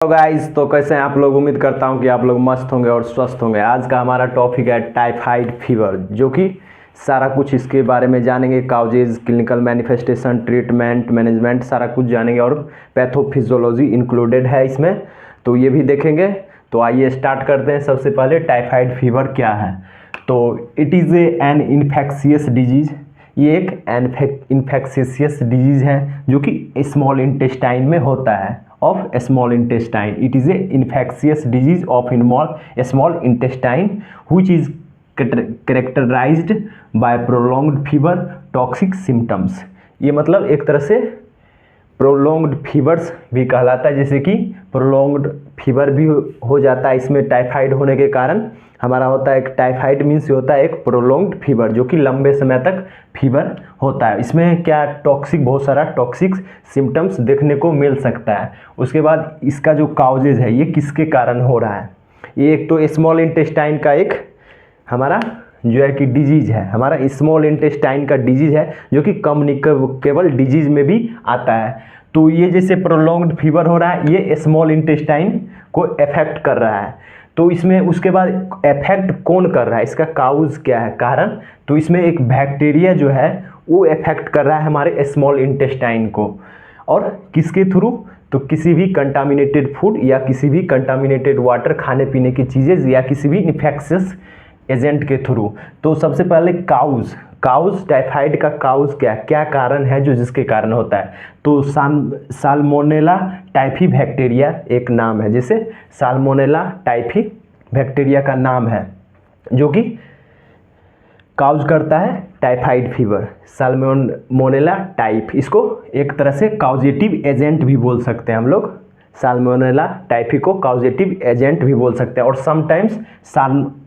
तो गाइस, तो कैसे हैं आप लोग। उम्मीद करता हूं कि आप लोग मस्त होंगे और स्वस्थ होंगे। आज का हमारा टॉपिक है टाइफाइड फीवर, जो कि सारा कुछ इसके बारे में जानेंगे। Causes, clinical manifestation, treatment, management, सारा कुछ जानेंगे और पैथोफिजियोलॉजी इंक्लूडेड है इसमें, तो ये भी देखेंगे। तो आइए स्टार्ट करते हैं। सबसे पहले टाइफाइड फीवर क्या है। तो it is an infectious disease. ये एक इन्फेक्शियस डिजीज़ है जो कि स्मॉल इंटेस्टाइन में होता है, of small intestine. It is a infectious disease of small intestine which is characterized by prolonged fever, toxic symptoms. ये मतलब एक तरह से प्रोलॉन्ग्ड फीवर्स भी कहलाता है, जैसे कि प्रोलॉन्ग्ड फीवर भी हो जाता है इसमें टाइफाइड होने के कारण। हमारा होता है एक टाइफाइड मीन्स होता है एक प्रोलॉन्ग्ड फीवर जो कि लंबे समय तक फीवर होता है। इसमें क्या टॉक्सिक, बहुत सारा टॉक्सिक सिम्टम्स देखने को मिल सकता है। उसके बाद इसका जो काउजेज है, ये किसके कारण हो रहा है। ये एक तो स्मॉल इंटेस्टाइन का एक हमारा जो है कि डिजीज़ है, हमारा स्मॉल इंटेस्टाइन का डिजीज़ है जो कि कम्युनिकेबल डिजीज़ में भी आता है। तो ये जैसे प्रोलॉन्ग्ड फीवर हो रहा है, ये स्मॉल इंटेस्टाइन को अफेक्ट कर रहा है। तो इसमें उसके बाद अफेक्ट कौन कर रहा है, इसका काउज क्या है, कारण। तो इसमें एक बैक्टीरिया जो है वो अफेक्ट कर रहा है हमारे स्मॉल इंटेस्टाइन को। और किसके थ्रू, तो किसी भी कंटामिनेटेड फूड या किसी भी कंटामिनेटेड वाटर, खाने पीने की चीज़ें या किसी भी इन्फेक्शियस एजेंट के थ्रू। तो सबसे पहले काउज टाइफाइड का काउज क्या कारण है जो जिसके कारण होता है। तो साल्मोनेला टाइफी बैक्टीरिया एक नाम है, जैसे साल्मोनेला टाइफी बैक्टीरिया का नाम है जो कि काउज करता है टाइफाइड फीवर। साल्मोनेला टाइप, इसको एक तरह से काउजेटिव एजेंट भी बोल सकते हैं हम लोग। साल्मोनेला टाइफी को काउजेटिव एजेंट भी बोल सकते हैं। और समटाइम्स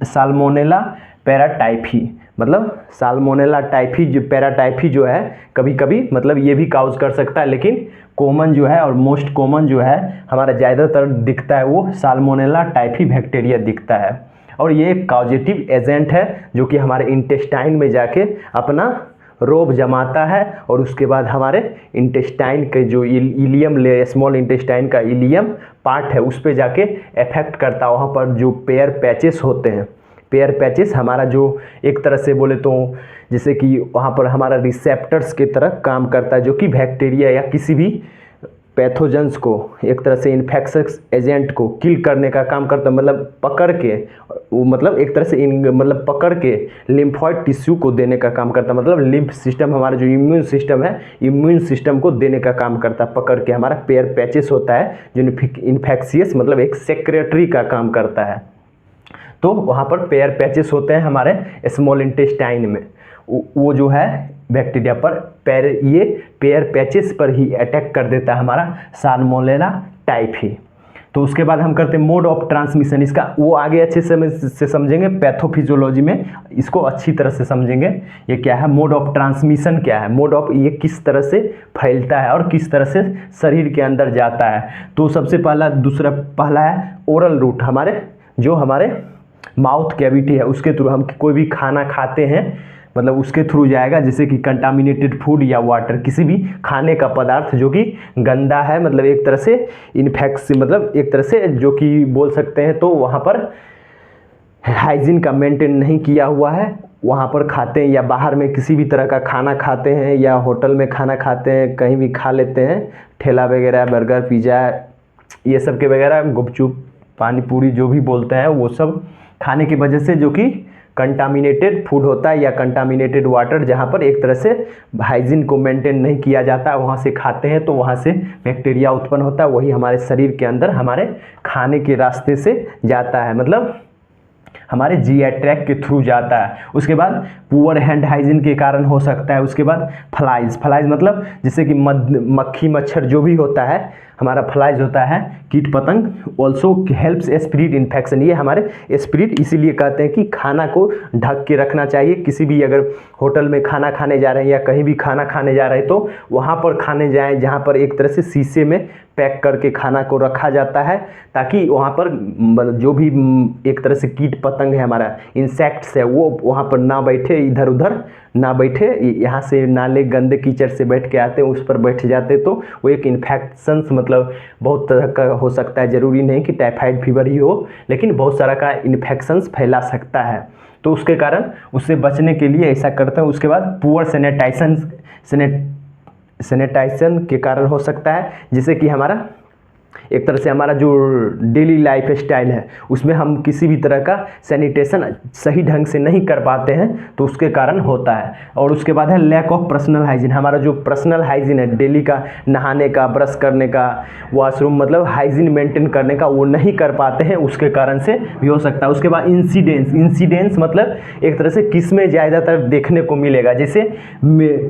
साल्मोनेला पैराटाइफी, मतलब साल्मोनेला टाइफी जो पैराटाइफी जो है कभी कभी मतलब ये भी काउज कर सकता है, लेकिन कॉमन जो है और मोस्ट कॉमन जो है हमारा ज़्यादातर दिखता है वो साल्मोनेला टाइफी बैक्टीरिया दिखता है। और ये एक काउजेटिव एजेंट है जो कि हमारे इंटेस्टाइन में जाके अपना रोब जमाता है और उसके बाद हमारे इंटेस्टाइन के जो इलियम ले, स्मॉल इंटेस्टाइन का इलियम पार्ट है, उस पे जाके अफेक्ट करता है। वहाँ पर जो पेयर पैचेस होते हैं, पेयर पैचेस हमारा जो एक तरह से बोले तो जैसे कि वहाँ पर हमारा रिसेप्टर्स की तरह काम करता है, जो कि बैक्टीरिया या किसी भी पैथोजेंस को, एक तरह से इन्फेक्शियस एजेंट को किल करने का काम करता है। मतलब पकड़ के वो, मतलब एक तरह से मतलब पकड़ के लिम्फॉइड टिश्यू को देने का काम करता है। मतलब लिम्फ सिस्टम, हमारा जो इम्यून सिस्टम है, इम्यून सिस्टम को देने का काम करता है पकड़ के। हमारा पेयर पैचेस होता है जो इन्फेक्शियस, मतलब एक सेक्रेटरी का काम करता है। तो वहाँ पर पेयर पैचेस होते हैं हमारे स्मॉल इंटेस्टाइन में। वो जो है बैक्टीरिया पर ये पेयर पैचेस पर ही अटैक कर देता है हमारा साल्मोनेला टाइफी। तो उसके बाद हम करते हैं मोड ऑफ ट्रांसमिशन। इसका वो आगे अच्छे से समझेंगे, पैथोफिजियोलॉजी में इसको अच्छी तरह से समझेंगे। ये क्या है, मोड ऑफ ट्रांसमिशन क्या है, मोड ऑफ ये किस तरह से फैलता है और किस तरह से शरीर के अंदर जाता है। तो सबसे पहला है ओरल रूट, हमारे माउथ कैविटी है, उसके थ्रू हम कोई भी खाना खाते हैं, मतलब उसके थ्रू जाएगा। जैसे कि कंटामिनेटेड फूड या वाटर, किसी भी खाने का पदार्थ जो कि गंदा है, मतलब एक तरह से इन्फेक्शन, मतलब एक तरह से जो कि बोल सकते हैं, तो वहाँ पर हाइजीन का मेंटेन नहीं किया हुआ है, वहाँ पर खाते हैं। या बाहर में किसी भी तरह का खाना खाते हैं या होटल में खाना खाते हैं, कहीं भी खा लेते हैं, ठेला वगैरह, बर्गर, पिज़्ज़ा, ये सब के वगैरह, गुपचुप, पानी पूरी जो भी बोलते हैं, वो सब खाने की वजह से जो कि कंटामिनेटेड फूड होता है या कंटामिनेटेड वाटर, जहाँ पर एक तरह से हाइजीन को मेंटेन नहीं किया जाता है, वहाँ से खाते हैं तो वहाँ से बैक्टीरिया उत्पन्न होता है। वही हमारे शरीर के अंदर हमारे खाने के रास्ते से जाता है, मतलब हमारे जीआई ट्रैक के थ्रू जाता है। उसके बाद पुअर हैंड हाइजीन के कारण हो सकता है। उसके बाद फ्लाइज मतलब जैसे कि मक्खी मच्छर जो भी होता है, हमारा फ्लाइज होता है कीट पतंग। ऑल्सो हेल्प्स स्पिरिट इन्फेक्शन, ये हमारे स्पिरिट इसीलिए कहते हैं कि खाना को ढक के रखना चाहिए। किसी भी अगर होटल में खाना खाने जा रहे हैं या कहीं भी खाना खाने जा रहे हैं तो वहाँ पर खाने जाएं जहाँ पर एक तरह से शीशे में पैक करके खाना को रखा जाता है, ताकि वहाँ पर जो भी एक तरह से कीट पतंग है हमारा, इंसेक्ट्स है, वो वहाँ पर ना बैठे, इधर उधर ना बैठे, यहाँ से नाले गंदे कीचड़ से बैठ के आते हैं, उस पर बैठ जाते तो वो एक इन्फेक्शंस मतलब बहुत तरह का हो सकता है। ज़रूरी नहीं कि टाइफाइड फीवर ही हो, लेकिन बहुत सारा का इन्फेक्शंस फैला सकता है। तो उसके कारण उससे बचने के लिए ऐसा करते हैं। उसके बाद पुअर सैनिटाइजेशन के कारण हो सकता है, जिससे कि हमारा एक तरह से हमारा जो डेली लाइफ स्टाइल है उसमें हम किसी भी तरह का सैनिटेशन सही ढंग से नहीं कर पाते हैं, तो उसके कारण होता है। और उसके बाद है लैक ऑफ पर्सनल हाइजीन। हमारा जो पर्सनल हाइजीन है, डेली का नहाने का, ब्रश करने का, वॉशरूम मतलब हाइजीन मेंटेन करने का, वो नहीं कर पाते हैं, उसके कारण से भी हो सकता है। उसके बाद इंसिडेंस मतलब एक तरह से किस में ज़्यादातर देखने को मिलेगा, जैसे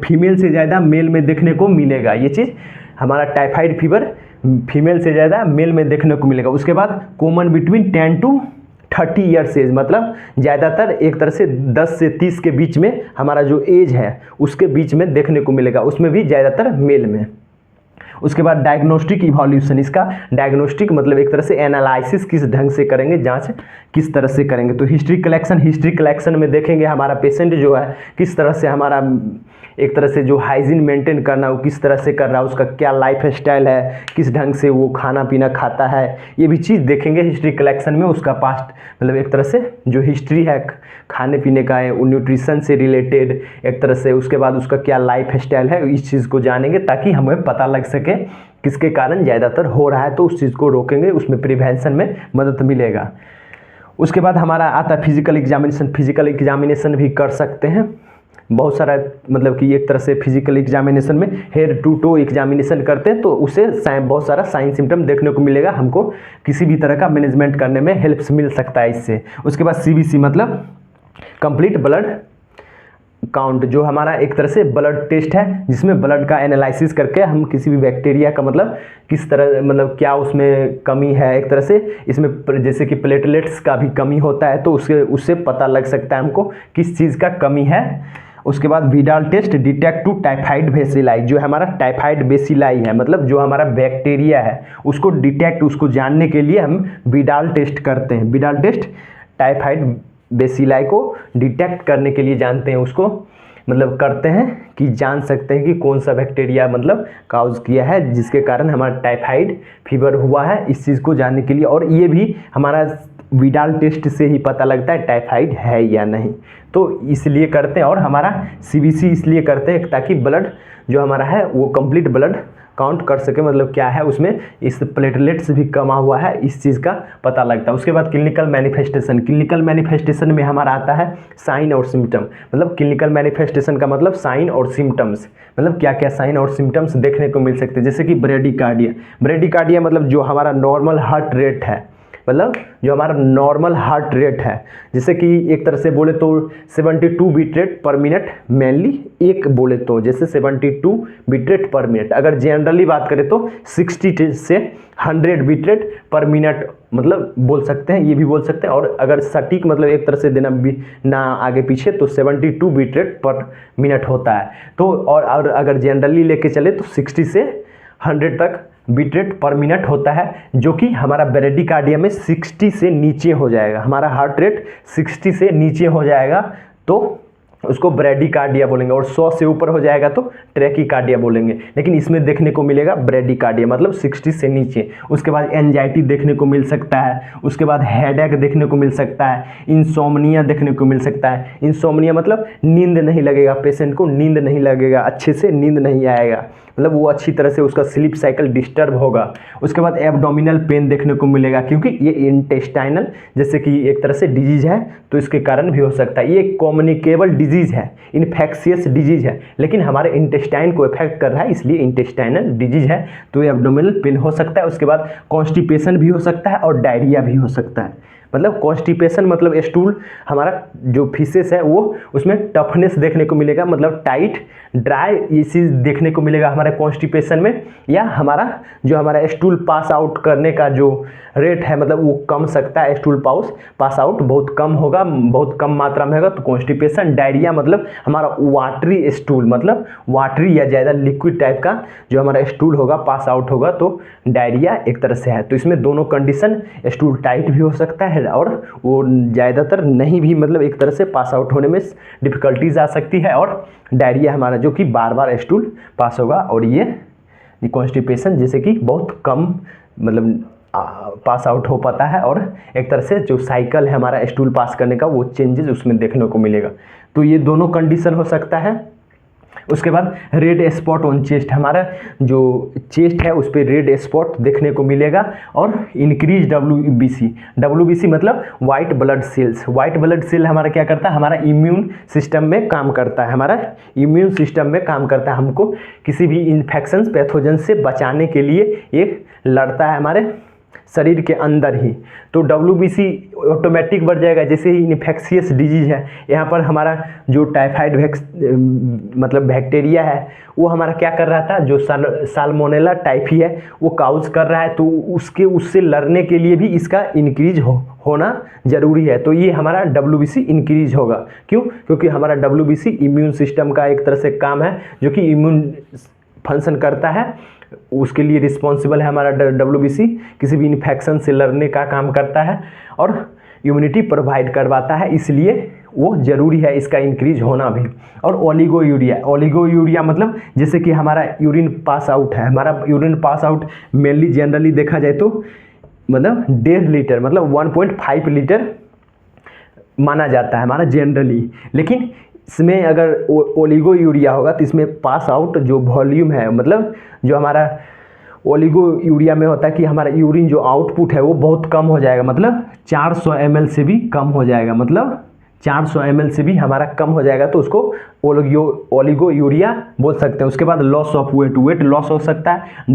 फीमेल से ज़्यादा मेल में देखने को मिलेगा। ये चीज़ हमारा टाइफाइड फीवर फीमेल से ज़्यादा मेल में देखने को मिलेगा। उसके बाद common between 10 to 30 years age, मतलब ज़्यादातर एक तरह से 10 से 30 के बीच में हमारा जो एज है उसके बीच में देखने को मिलेगा, उसमें भी ज़्यादातर मेल में। उसके बाद डायग्नोस्टिक इवोल्यूशन, इसका डायग्नोस्टिक मतलब एक तरह से एनालिसिस किस ढंग से करेंगे, जांच किस तरह से करेंगे। तो हिस्ट्री कलेक्शन में देखेंगे हमारा पेशेंट जो है किस तरह से हमारा एक तरह से जो हाइजीन मेंटेन करना वो किस तरह से कर रहा है, उसका क्या लाइफ स्टाइल है, किस ढंग से वो खाना पीना खाता है, ये भी चीज़ देखेंगे हिस्ट्री कलेक्शन में। उसका पास्ट मतलब एक तरह से जो हिस्ट्री है खाने पीने का है, वो न्यूट्रिशन से रिलेटेड एक तरह से, उसके बाद उसका क्या लाइफ स्टाइल है, इस चीज़ को जानेंगे ताकि हमें पता लग सके किसके कारण ज़्यादातर हो रहा है, तो उस चीज़ को रोकेंगे, उसमें प्रिवेंशन में मदद मिलेगा। उसके बाद हमारा आता है फिजिकल एग्जामिनेशन भी कर सकते हैं। बहुत सारा मतलब कि एक तरह से फिजिकल एग्जामिनेशन में हेड टू टो एग्जामिनेशन करते हैं, तो उसे बहुत सारा साइन सिम्टम देखने को मिलेगा, हमको किसी भी तरह का मैनेजमेंट करने में हेल्प्स मिल सकता है इससे। उसके बाद CBC मतलब कंप्लीट ब्लड काउंट, जो हमारा एक तरह से ब्लड टेस्ट है, जिसमें ब्लड का एनालिसिस करके हम किसी भी बैक्टीरिया का मतलब किस तरह मतलब क्या उसमें कमी है, एक तरह से इसमें जैसे कि प्लेटलेट्स का भी कमी होता है, तो उससे पता लग सकता है हमको किस चीज़ का कमी है। उसके बाद Widal test detect to typhoid bacilli, जो हमारा टाइफाइड बेसिलाई है मतलब जो हमारा बैक्टीरिया है उसको डिटेक्ट, उसको जानने के लिए हम विडाल टेस्ट करते हैं। विडाल टेस्ट टाइफाइड बेसिलाई को डिटेक्ट करने के लिए जानते हैं, उसको मतलब करते हैं कि जान सकते हैं कि कौन सा बैक्टीरिया मतलब काउज किया है जिसके कारण हमारा टाइफाइड फीवर हुआ है, इस चीज़ को जानने के लिए। और ये भी हमारा विडाल टेस्ट से ही पता लगता है टाइफाइड है या नहीं, तो इसलिए करते हैं। और हमारा CBC इसलिए करते हैं ताकि ब्लड जो हमारा है वो कंप्लीट ब्लड काउंट कर सके, मतलब क्या है उसमें इस प्लेटलेट्स भी कमा हुआ है, इस चीज़ का पता लगता है। उसके बाद क्लिनिकल मैनिफेस्टेशन में हमारा आता है साइन और सिम्टम, मतलब क्लिनिकल मैनिफेस्टेशन का मतलब साइन और सिम्टम्स, मतलब क्या क्या साइन और सिम्टम्स देखने को मिल सकते हैं, जैसे कि ब्रेडिकार्डिया मतलब जो हमारा नॉर्मल हार्ट रेट है, मतलब जो हमारा नॉर्मल हार्ट रेट है, जैसे कि एक तरह से बोले तो 72 beat rate per minute, mainly एक बोले तो जैसे 72 बीट रेट पर मिनट। अगर जनरली बात करें तो 60 से 100 बीट रेट पर मिनट मतलब बोल सकते हैं, ये भी बोल सकते हैं। और अगर सटीक मतलब एक तरह से देना ना आगे पीछे तो 72 बीट रेट पर मिनट होता है। तो और अगर जनरली लेके चले तो 60 से 100 तक बीट रेट पर मिनट होता है, जो कि हमारा ब्रेडिकार्डिया में 60 से नीचे हो जाएगा, हमारा हार्ट रेट 60 से नीचे हो जाएगा तो उसको ब्रेडिकार्डिया बोलेंगे, और 100 से ऊपर हो जाएगा तो ट्रैकीकार्डिया बोलेंगे। लेकिन इसमें देखने को मिलेगा ब्रेडिकार्डिया मतलब 60 से नीचे। उसके बाद एंजाइटी देखने को मिल सकता है, उसके बाद हेडेक देखने को मिल सकता है, इंसोम्निया देखने को मिल सकता है। इंसोम्निया मतलब नींद नहीं लगेगा, पेशेंट को नींद नहीं लगेगा, अच्छे से नींद नहीं आएगा, मतलब वो अच्छी तरह से उसका स्लीप साइकिल डिस्टर्ब होगा। उसके बाद एब्डोमिनल पेन देखने को मिलेगा, क्योंकि ये इंटेस्टाइनल जैसे कि एक तरह से डिजीज है तो इसके कारण भी हो सकता है। ये कम्युनिकेबल डिजीज है, इन्फेक्शियस डिजीज है, लेकिन हमारे इंटेस्टाइन को इफेक्ट कर रहा है, इसलिए इंटेस्टाइनल डिजीज है, तो एब्डोमिनल पेन हो सकता है। उसके बाद कॉन्स्टिपेशन भी हो सकता है और डायरिया भी हो सकता है। मतलब कॉन्स्टिपेशन मतलब स्टूल हमारा जो फीसेस है वो उसमें टफनेस देखने को मिलेगा, मतलब टाइट ड्राई ये चीज़ देखने को मिलेगा हमारे कॉन्स्टिपेशन में। या हमारा जो हमारा स्टूल पास आउट करने का जो रेट है मतलब वो कम सकता है, स्टूल पास आउट बहुत कम होगा, बहुत कम मात्रा में होगा, तो कॉन्स्टिपेशन। डायरिया मतलब हमारा वाटरी स्टूल, मतलब वाटरी या ज़्यादा लिक्विड टाइप का जो हमारा स्टूल होगा पास आउट होगा, तो डायरिया एक तरह से है। तो इसमें दोनों कंडीशन, स्टूल टाइट भी हो सकता है और वो ज़्यादातर नहीं भी मतलब एक तरह से पास आउट होने में डिफ़िकल्टीज आ सकती है। और डायरिया हमारा जो कि बार बार स्टूल पास होगा, और ये कॉन्स्टिपेशन जैसे कि बहुत कम मतलब पास आउट हो पाता है, और एक तरह से जो साइकिल है हमारा स्टूल पास करने का वो चेंजेस उसमें देखने को मिलेगा। तो ये दोनों कंडीशन हो सकता है। उसके बाद रेड स्पॉट ऑन चेस्ट, हमारा जो चेस्ट है उस पर रेड स्पॉट देखने को मिलेगा। और इंक्रीज WBC मतलब white blood cells. White blood cell हमारा क्या करता है, हमारा इम्यून सिस्टम में काम करता है, हमारा इम्यून सिस्टम में काम करता है, हमको किसी भी इन्फेक्शन पैथोजन से बचाने के लिए ये लड़ता है हमारे शरीर के अंदर ही। तो WBC ऑटोमेटिक बढ़ जाएगा। जैसे ही इन्फेक्शियस डिजीज है, यहाँ पर हमारा जो टाइफाइड मतलब बैक्टीरिया है वो हमारा क्या कर रहा था, जो साल्मोनेला टाइफी है वो काउज कर रहा है, तो उससे लड़ने के लिए भी इसका इंक्रीज होना ज़रूरी है। तो ये हमारा WBC इंक्रीज होगा। क्यों? क्योंकि हमारा WBC इम्यून सिस्टम का एक तरह से काम है, जो कि इम्यून फंक्शन करता है, उसके लिए रिस्पॉन्सिबल है हमारा WBC। किसी भी इन्फेक्शन से लड़ने का काम करता है और इम्यूनिटी प्रोवाइड करवाता है, इसलिए वो ज़रूरी है इसका इंक्रीज होना भी। और ओलिगोयूरिया मतलब जैसे कि हमारा यूरिन पास आउट है, हमारा urine pass out mainly generally देखा जाए तो मतलब 1.5 लीटर मतलब 1.5 लीटर माना जाता है हमारा जनरली। लेकिन इसमें अगर ओलिगोयूरिया होगा तो इसमें पास आउट जो वॉल्यूम है, मतलब जो हमारा ओलिगोयूरिया में होता है कि हमारा यूरिन जो आउटपुट है वो बहुत कम हो जाएगा, मतलब 400 ml से भी कम हो जाएगा, मतलब 400 ml से भी हमारा कम हो जाएगा, तो उसको ओलिगोयूरिया बोल सकते हैं। उसके बाद लॉस ऑफ वेट लॉस हो सकता है,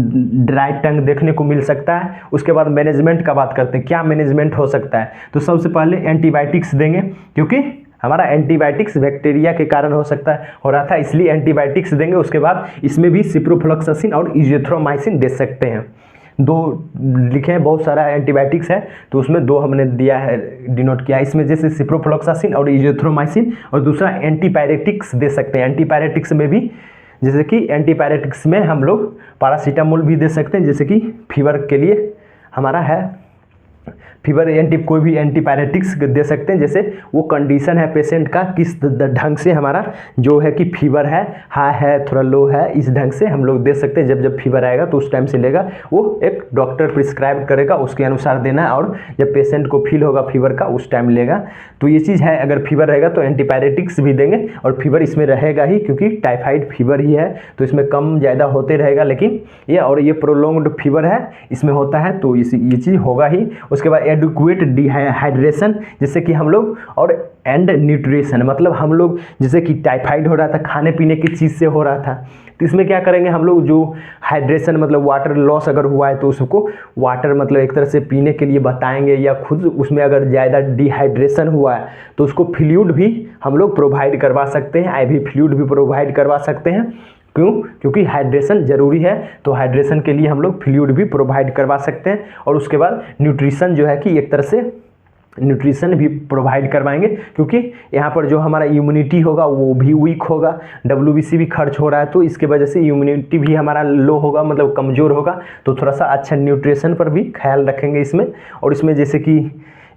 ड्राई टंग देखने को मिल सकता है। उसके बाद मैनेजमेंट का बात करते हैं, क्या मैनेजमेंट हो सकता है। तो सबसे पहले एंटीबायोटिक्स देंगे, क्योंकि हमारा एंटीबायोटिक्स बैक्टीरिया के कारण हो रहा था, इसलिए एंटीबायोटिक्स देंगे। उसके बाद इसमें भी सिप्रोफ्लॉक्सासिन और इजिथ्रोमाइसिन दे सकते हैं। 2 लिखे हैं, बहुत सारा एंटीबायोटिक्स है तो उसमें 2 हमने दिया है, डिनोट किया है इसमें, जैसे सिप्रोफ्लॉक्सासिन और इजिथ्रोमाइसिन। और दूसरा एंटीपायरेटिक्स दे सकते हैं। एंटीपायरेटिक्स में भी जैसे कि एंटीपायरेटिक्स में हम लोग पैरासीटामोल भी दे सकते हैं, जैसे कि फीवर के लिए हमारा है फीवर कोई भी एंटीपायरेटिक्स दे सकते हैं, जैसे वो कंडीशन है पेशेंट का किस ढंग से हमारा जो है कि फीवर है, हाई है, थोड़ा लो है, इस ढंग से हम लोग दे सकते हैं। जब फीवर आएगा तो उस टाइम से लेगा, वो एक डॉक्टर प्रिस्क्राइब करेगा, उसके अनुसार देना है। और जब पेशेंट को फील होगा फीवर का उस टाइम लेगा। तो ये चीज़ है, अगर फीवर रहेगा तो एंटीपायरेटिक्स भी देंगे, और फीवर इसमें रहेगा ही क्योंकि टाइफाइड फीवर ही है, तो इसमें कम ज़्यादा होते रहेगा। लेकिन ये प्रोलॉन्ग्ड फीवर है इसमें होता है, तो ये चीज़ होगा ही। उसके बाद एडिक्वेट डिहाइड्रेशन, जैसे कि हम लोग, और एंड न्यूट्रिशन, मतलब हम लोग जैसे कि टाइफाइड हो रहा था खाने पीने की चीज़ से हो रहा था, तो इसमें क्या करेंगे हम लोग, जो हाइड्रेशन मतलब वाटर लॉस अगर हुआ है तो उसको वाटर मतलब एक तरह से पीने के लिए बताएंगे, या खुद उसमें अगर ज़्यादा डिहाइड्रेशन हुआ है तो उसको फ्लूइड भी हम लोग प्रोवाइड करवा सकते हैं, IV फ्लूइड भी प्रोवाइड करवा सकते हैं। क्यों? क्योंकि हाइड्रेशन ज़रूरी है, तो हाइड्रेशन के लिए हम लोग फ्लूइड भी प्रोवाइड करवा सकते हैं। और उसके बाद न्यूट्रिशन जो है कि एक तरह से न्यूट्रिशन भी प्रोवाइड करवाएंगे, क्योंकि यहाँ पर जो हमारा इम्यूनिटी होगा वो भी वीक होगा, WBC भी खर्च हो रहा है, तो इसके वजह से इम्यूनिटी भी हमारा लो होगा, मतलब कमज़ोर होगा। तो थोड़ा सा अच्छा न्यूट्रिशन पर भी ख्याल रखेंगे इसमें। और इसमें जैसे कि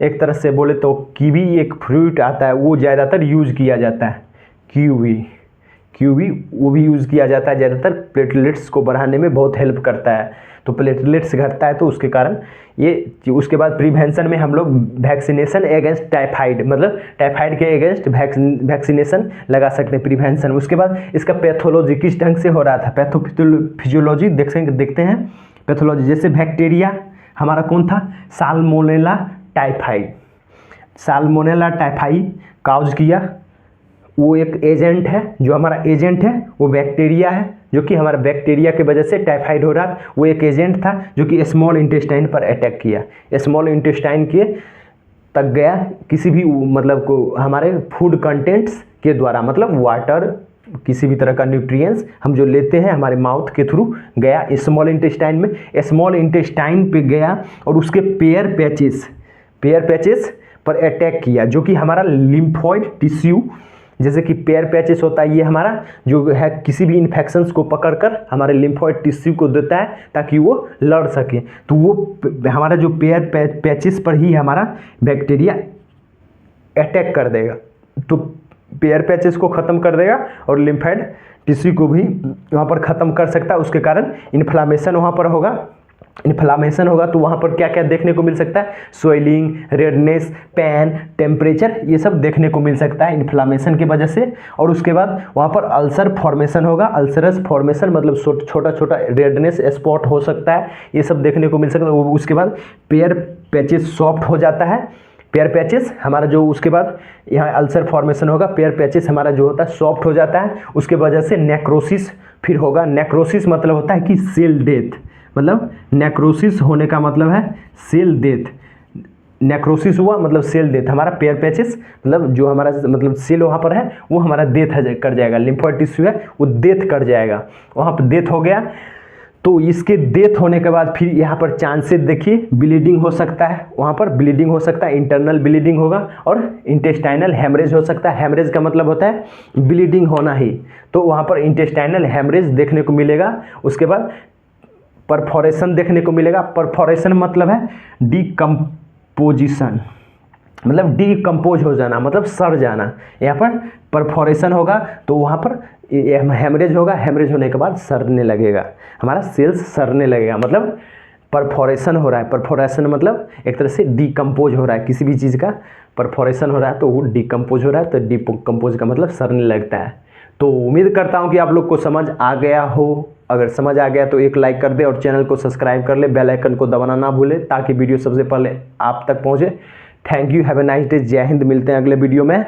एक तरह से बोले तो कीवी एक फ्रूट आता है, वो ज़्यादातर यूज़ किया जाता है, कीवी वो भी यूज़ किया जाता है ज़्यादातर, प्लेटलेट्स को बढ़ाने में बहुत हेल्प करता है। तो प्लेटलेट्स घटता है तो उसके कारण ये। उसके बाद प्रिवेंशन में हम लोग वैक्सीनेशन अगेंस्ट टाइफाइड, मतलब टाइफाइड के अगेंस्ट वैक्सीनेशन लगा सकते हैं, प्रिवेंशन। उसके बाद इसका पैथोलॉजी किस ढंग से हो रहा था, पैथोफिजियोलॉजी देखते हैं। पैथोलॉजी जैसे बैक्टीरिया हमारा कौन था, साल्मोनेला टाइफाई काउज किया, वो एक एजेंट है, जो हमारा एजेंट है वो बैक्टीरिया है, जो कि हमारा बैक्टीरिया के वजह से टाइफाइड हो रहा था। वो एक एजेंट था जो कि स्मॉल इंटेस्टाइन पर अटैक किया, स्मॉल इंटेस्टाइन के तक गया, किसी भी मतलब को हमारे फूड कंटेंट्स के द्वारा, मतलब वाटर किसी भी तरह का न्यूट्रिएंट्स हम जो लेते हैं हमारे माउथ के थ्रू गया स्मॉल इंटेस्टाइन में, स्मॉल इंटेस्टाइन पे गया और उसके पेयर पैचेस पर अटैक किया, जो कि हमारा लिम्फॉइड टिश्यू जैसे कि पेयर पैचेस होता है, ये हमारा जो है किसी भी इन्फेक्शंस को पकड़कर हमारे लिम्फोइड टिश्यू को देता है ताकि वो लड़ सके। तो वो हमारा जो पेयर पैचेस पर ही हमारा बैक्टीरिया अटैक कर देगा, तो पेयर पैचेस को ख़त्म कर देगा और लिम्फोइड टिश्यू को भी वहाँ पर ख़त्म कर सकता है। उसके कारण इन्फ्लामेशन वहाँ पर होगा। इन्फ्लामेशन होगा तो वहाँ पर क्या क्या देखने को मिल सकता है, स्वेलिंग, रेडनेस, पेन, टेम्परेचर, ये सब देखने को मिल सकता है इन्फ्लामेशन की वजह से। और उसके बाद वहाँ पर अल्सर फॉर्मेशन होगा। अल्सरस फॉर्मेशन मतलब छोटा छोटा रेडनेस स्पॉट हो सकता है, ये सब देखने को मिल सकता है। उसके बाद पेयर पैचेस सॉफ्ट हो जाता है। पेयर पैचेस हमारा जो उसके बाद यहाँ अल्सर फॉर्मेशन होगा, पेयर पैचेस हमारा जो होता है सॉफ्ट हो जाता है। उसके वजह से नेक्रोसिस फिर होगा। नेक्रोसिस मतलब होता है कि सेल डेथ, मतलब नेक्रोसिस होने का मतलब है सेल डेथ। नेक्रोसिस हुआ मतलब सेल डेथ। हमारा पेयर पैचेस मतलब जो हमारा मतलब सेल वहाँ पर है वो हमारा डेथ कर जाएगा। लिम्फोइड टिश्यू है वो डेथ कर जाएगा, वहाँ पर डेथ हो गया। तो इसके डेथ होने के बाद फिर यहाँ पर चांसेस देखिए ब्लीडिंग हो सकता है, वहाँ पर ब्लीडिंग हो सकता है, इंटरनल ब्लीडिंग होगा और इंटेस्टाइनल हेमरेज हो सकता है। हेमरेज का मतलब होता है ब्लीडिंग होना ही, तो वहाँ पर इंटेस्टाइनल हेमरेज देखने को मिलेगा। उसके बाद परफोरेशन देखने को मिलेगा। परफोरेशन मतलब है डिकम्पोजिशन, मतलब डिकम्पोज हो जाना, मतलब सड़ जाना। यहाँ पर परफोरेशन होगा तो वहाँ पर हेमरेज होगा। हेमरेज होने के बाद सड़ने लगेगा, हमारा सेल्स सड़ने लगेगा, मतलब परफोरेशन हो रहा है। परफोरेशन मतलब एक तरह से डिकम्पोज हो रहा है, किसी भी चीज़ का परफोरेशन हो रहा है तो वो डिकम्पोज हो रहा है। तो डिकम्पोज का मतलब सड़ने लगता है। तो उम्मीद करता हूँ कि आप लोग को समझ आ गया हो। अगर समझ आ गया तो एक लाइक कर दे और चैनल को सब्सक्राइब कर ले, बेल आइकन को दबाना ना भूले ताकि वीडियो सबसे पहले आप तक पहुँचे। Thank you, have a nice day, जय हिंद। मिलते हैं अगले वीडियो में।